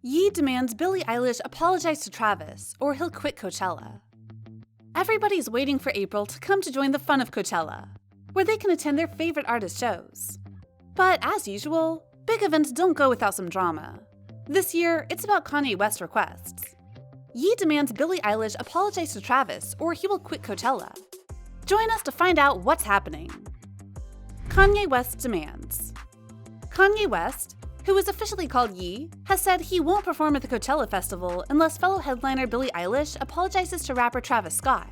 Ye demands Billie Eilish apologize to Travis, or he'll quit Coachella. Everybody's waiting for April to come to join the fun of Coachella, where they can attend their favorite artist shows. But as usual, big events don't go without some drama. This year, it's about Kanye West requests. Ye demands Billie Eilish apologize to Travis, or he will quit Coachella. Join us to find out what's happening. Kanye West demands. Kanye West, who is officially called Ye, has said he won't perform at the Coachella Festival unless fellow headliner Billie Eilish apologizes to rapper Travis Scott,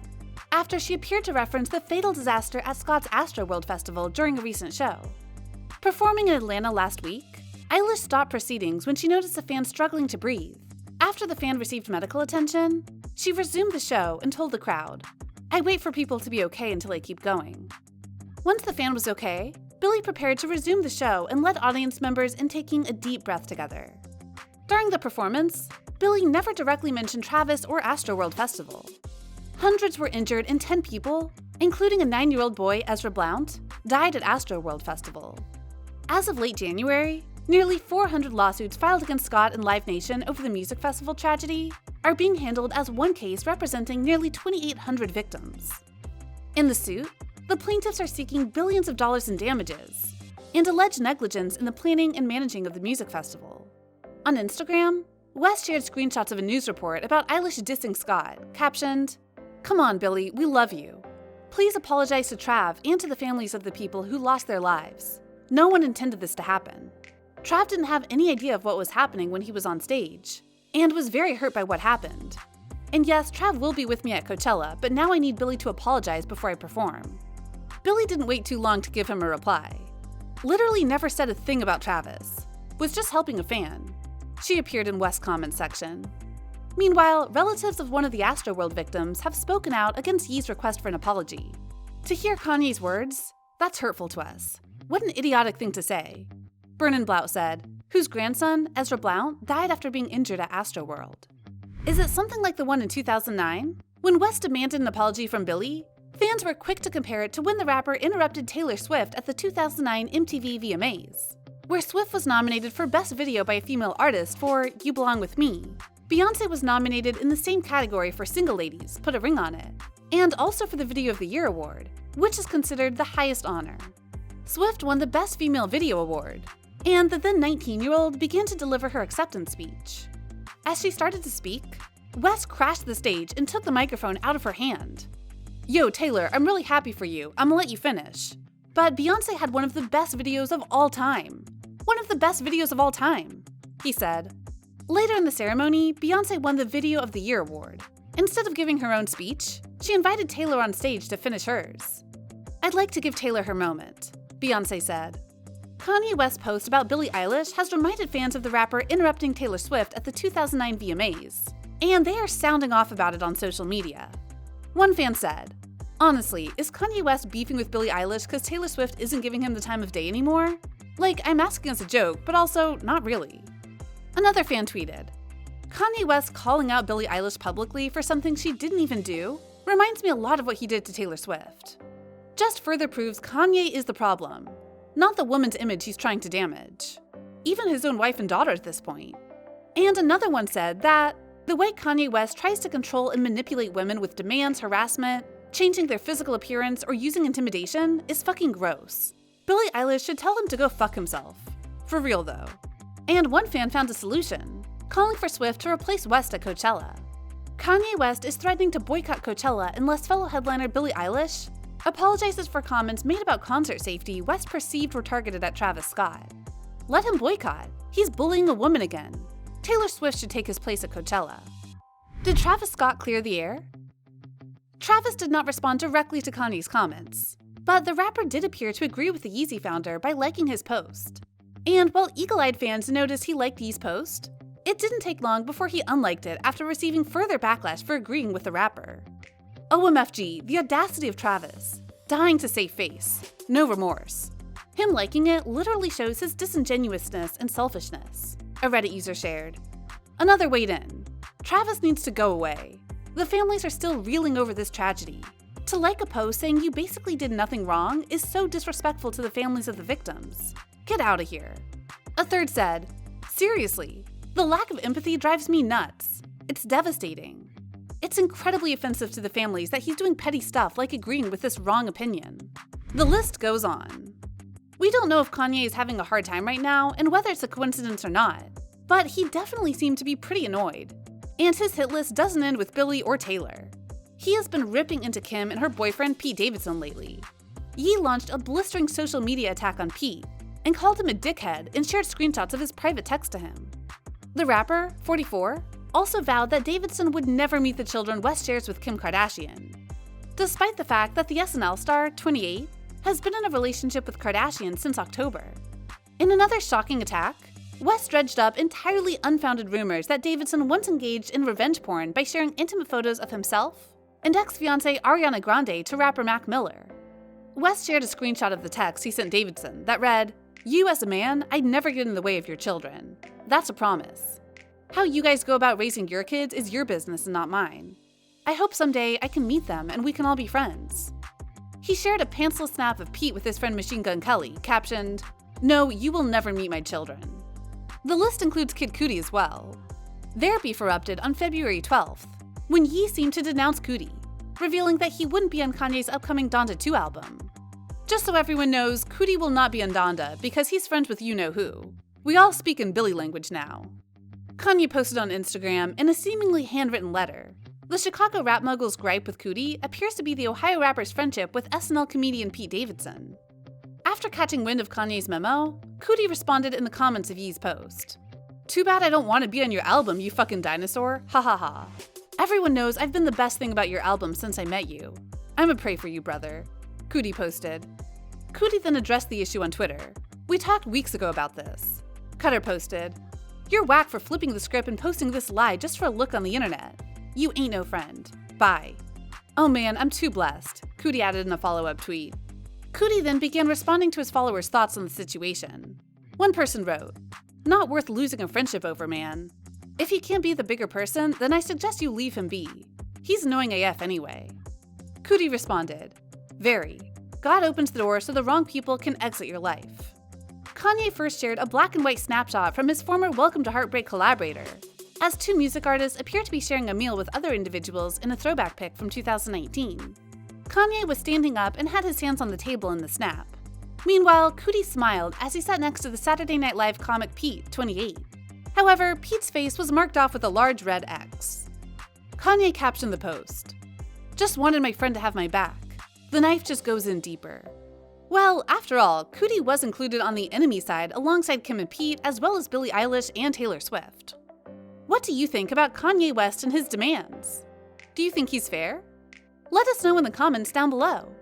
after she appeared to reference the fatal disaster at Scott's Astroworld Festival during a recent show. Performing in Atlanta last week, Eilish stopped proceedings when she noticed a fan struggling to breathe. After the fan received medical attention, she resumed the show and told the crowd, "I wait for people to be okay until I keep going." Once the fan was okay, Billie prepared to resume the show and led audience members in taking a deep breath together. During the performance, Billie never directly mentioned Travis or Astroworld Festival. Hundreds were injured and 10 people, including a 9-year-old boy, Ezra Blount, died at Astroworld Festival. As of late January, nearly 400 lawsuits filed against Scott and Live Nation over the music festival tragedy are being handled as one case representing nearly 2,800 victims. In the suit, the plaintiffs are seeking billions of dollars in damages and alleged negligence in the planning and managing of the music festival. On Instagram, West shared screenshots of a news report about Eilish dissing Scott, captioned, "Come on, Billie, we love you. Please apologize to Trav and to the families of the people who lost their lives. No one intended this to happen. Trav didn't have any idea of what was happening when he was on stage, and was very hurt by what happened. And yes, Trav will be with me at Coachella, but now I need Billie to apologize before I perform." Billie didn't wait too long to give him a reply. Literally never said a thing about Travis. Was just helping a fan. She appeared in West's comments section. Meanwhile, relatives of one of the Astroworld victims have spoken out against Ye's request for an apology. To hear Kanye's words, "That's hurtful to us. What an idiotic thing to say." Vernon Blount said, whose grandson, Ezra Blount, died after being injured at Astroworld. Is it something like the one in 2009? When West demanded an apology from Billie, fans were quick to compare it to when the rapper interrupted Taylor Swift at the 2009 MTV VMAs, where Swift was nominated for Best Video by a Female Artist for You Belong With Me. Beyoncé was nominated in the same category for Single Ladies, Put a Ring on It, and also for the Video of the Year award, which is considered the highest honor. Swift won the Best Female Video award, and the then 19-year-old began to deliver her acceptance speech. As she started to speak, West crashed the stage and took the microphone out of her hand. "Yo, Taylor, I'm really happy for you. I'm gonna let you finish. But Beyoncé had one of the best videos of all time. One of the best videos of all time," he said. Later in the ceremony, Beyoncé won the Video of the Year award. Instead of giving her own speech, she invited Taylor on stage to finish hers. "I'd like to give Taylor her moment," Beyoncé said. Kanye West's post about Billie Eilish has reminded fans of the rapper interrupting Taylor Swift at the 2009 VMAs, and they are sounding off about it on social media. One fan said, "Honestly, is Kanye West beefing with Billie Eilish because Taylor Swift isn't giving him the time of day anymore? Like, I'm asking as a joke, but also not really." Another fan tweeted, "Kanye West calling out Billie Eilish publicly for something she didn't even do reminds me a lot of what he did to Taylor Swift. Just further proves Kanye is the problem, not the woman's image he's trying to damage. Even his own wife and daughter at this point." And another one said that the way Kanye West tries to control and manipulate women with demands, harassment, changing their physical appearance, or using intimidation is fucking gross. Billie Eilish should tell him to go fuck himself. For real though. And one fan found a solution, calling for Swift to replace West at Coachella. Kanye West is threatening to boycott Coachella unless fellow headliner Billie Eilish apologizes for comments made about concert safety West perceived were targeted at Travis Scott. Let him boycott. He's bullying a woman again. Taylor Swift should take his place at Coachella. Did Travis Scott clear the air? Travis did not respond directly to Kanye's comments, but the rapper did appear to agree with the Yeezy founder by liking his post. And while eagle-eyed fans noticed he liked Yee's post, it didn't take long before he unliked it after receiving further backlash for agreeing with the rapper. OMFG, the audacity of Travis, dying to save face, no remorse. Him liking it literally shows his disingenuousness and selfishness, a Reddit user shared. Another weighed in. Travis needs to go away. The families are still reeling over this tragedy. To like a post saying you basically did nothing wrong is so disrespectful to the families of the victims. Get out of here. A third said, "Seriously, The lack of empathy drives me nuts. It's devastating. It's incredibly offensive to the families that he's doing petty stuff like agreeing with this wrong opinion. The list goes on. We don't know if Kanye is having a hard time right now and whether it's a coincidence or not, but he definitely seemed to be pretty annoyed. And his hit list doesn't end with Billie or Taylor. He has been ripping into Kim and her boyfriend Pete Davidson lately. Ye launched a blistering social media attack on Pete and called him a dickhead and shared screenshots of his private text to him. The rapper, 44, also vowed that Davidson would never meet the children West shares with Kim Kardashian, despite the fact that the SNL star, 28, has been in a relationship with Kardashian since October. In another shocking attack, West dredged up entirely unfounded rumors that Davidson once engaged in revenge porn by sharing intimate photos of himself and ex-fiancée Ariana Grande to rapper Mac Miller. West shared a screenshot of the text he sent Davidson that read, "You as a man, I'd never get in the way of your children. That's a promise. How you guys go about raising your kids is your business and not mine. I hope someday I can meet them and we can all be friends." He shared a pantsless snap of Pete with his friend Machine Gun Kelly, captioned, "No, you will never meet my children." The list includes Kid Cudi as well. Their beef erupted on February 12th, when Ye seemed to denounce Cudi, revealing that he wouldn't be on Kanye's upcoming Donda 2 album. Just so everyone knows, Cudi will not be on Donda because he's friends with you-know-who. We all speak in Billy language now. Kanye posted on Instagram in a seemingly handwritten letter. The Chicago rap mogul's gripe with Cudi appears to be the Ohio rapper's friendship with SNL comedian Pete Davidson. After catching wind of Kanye's memo, Cudi responded in the comments of Ye's post. "Too bad I don't want to be on your album, you fucking dinosaur, ha ha ha. Everyone knows I've been the best thing about your album since I met you. I'ma pray for you, brother," Cudi posted. Cudi then addressed the issue on Twitter. "We talked weeks ago about this." Cutter posted, "You're whack for flipping the script and posting this lie just for a look on the internet. You ain't no friend. Bye." "Oh man, I'm too blessed," Cudi added in a follow-up tweet. Cudi then began responding to his followers' thoughts on the situation. One person wrote, "Not worth losing a friendship over, man. If he can't be the bigger person, then I suggest you leave him be. He's annoying AF anyway." Cudi responded, "Very. God opens the door so the wrong people can exit your life." Kanye first shared a black and white snapshot from his former Welcome to Heartbreak collaborator, as two music artists appear to be sharing a meal with other individuals in a throwback pic from 2019. Kanye was standing up and had his hands on the table in the snap. Meanwhile, Cudi smiled as he sat next to the Saturday Night Live comic Pete, 28. However, Pete's face was marked off with a large red X. Kanye captioned the post, "Just wanted my friend to have my back. The knife just goes in deeper." Well, after all, Cudi was included on the enemy side alongside Kim and Pete, as well as Billie Eilish and Taylor Swift. What do you think about Kanye West and his demands? Do you think he's fair? Let us know in the comments down below.